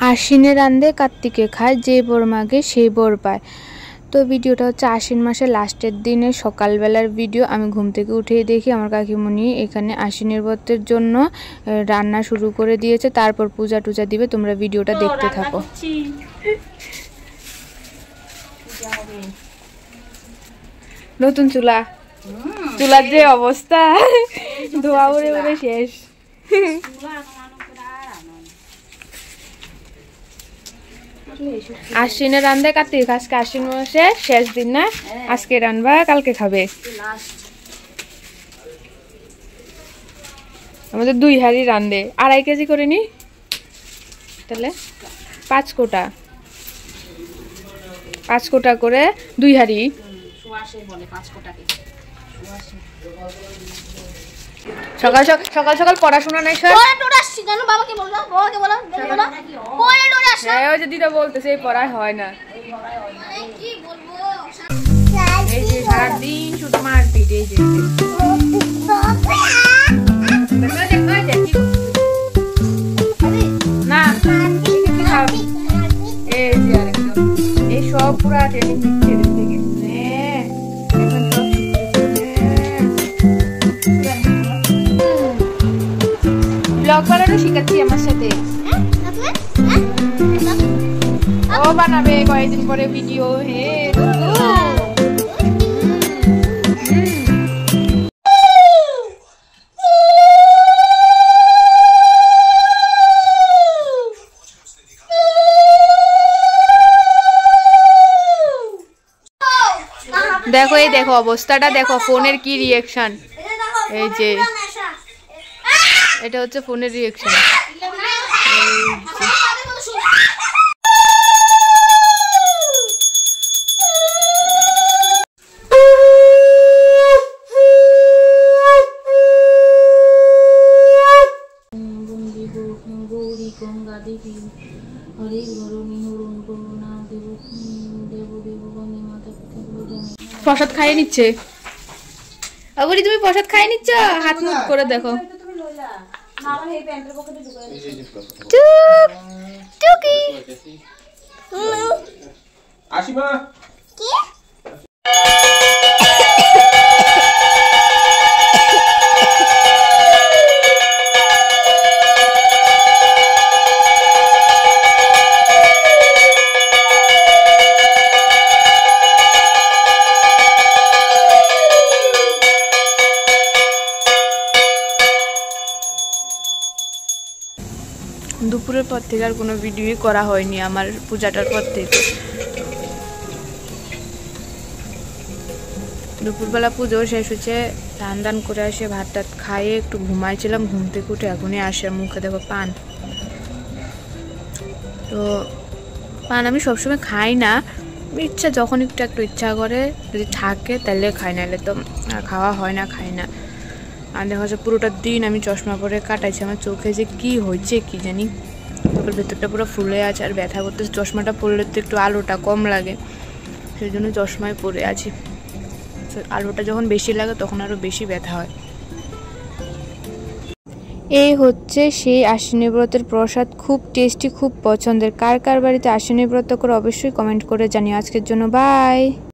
আশ্বিনে রান্ধে কার্তিকে খায়, যে বর মাগে সেই বর পায়। তো ভিডিওটা হচ্ছে আশ্বিন মাসের লাস্টের দিনে সকালবেলার ভিডিও। আমি ঘুম থেকে উঠেই দেখি আমার কাকিমণি এখানে আশ্বিনের ব্রতের জন্য রান্না শুরু করে দিয়েছে, তারপর পূজা টুজা দিবে। তোমরা ভিডিওটা দেখতে থাকো। নতুন চুলা, চুলার যে অবস্থা, ধোয়া উড়ে উড়ে শেষ। আশ্বিনে রান্ধে কার্তিক, আজকে আশ্বিন মাসে শেষ দিন না, আজকে রান্না কালকে খাবে। আমাদের 2 হাঁড়ি রান্ধে, 2.5 কেজি করে নি, তাহলে 5 কোটা করে 2 হাঁড়ি। সকাল সকাল পড়াশোনা নাই স্যার, দিদা বলতেছে এই পড়াই হয় না। এই যে সারাদিন শুধু মারপিট। এই যে না এই যে আরেকজন, এই সব পুরা ট্রেনিং নিচ্ছে থেকে। ব্লগ বানানো শিখাচ্ছি আমার সাথে, ও বানাবে কয়েকদিন পরে ভিডিও। হে দেখো, এই দেখো অবস্থাটা দেখো, ফোনের কি রিয়াকশন। এই যে এটা হচ্ছে ফোনের রিয়াকশন। প্রসাদ খাইয়ে নিচ্ছে। আগুরি তুমি প্রসাদ খাইয়ে নিচ্ছ, হাত মুখ করে দেখো। দুপুরের পর থেকে আর কোনো ভিডিওই করা হয়নি আমার পূজাটার পর থেকে। দুপুরবেলা পুজো শেষ হচ্ছে, স্নান দান করে এসে ভাত টাত খাইয়ে একটু ঘুমাইছিলাম। ঘুম থেকে উঠে এখনই আসে, মুখে দেখো পান। তো পান আমি সবসময় খাই না, ইচ্ছা যখন একটু ইচ্ছা করে যদি থাকে তাহলে খাই, নাহলে তো খাওয়া হয় না, খাই না। আর দেখা যাচ্ছে পুরোটা দিন আমি চশমা পরে কাটাইছি। আমার চোখে যে কি হয়েছে কি জানি, চোখের ভেতরটা পুরো ফুলে আছে আর ব্যথা করতেছে। চশমাটা পরলে তো একটু আলোটা কম লাগে, সেই জন্য চশমায় পরে আছি। আলোটা যখন বেশি লাগে তখন আরো বেশি ব্যথা হয়। এই হচ্ছে সেই আশ্বিনী ব্রতের প্রসাদ, খুব টেস্টি, খুব পছন্দের। কার কার বাড়িতে আশ্বিনী ব্রত করে অবশ্যই কমেন্ট করে জানিও। আজকের জন্য বাই।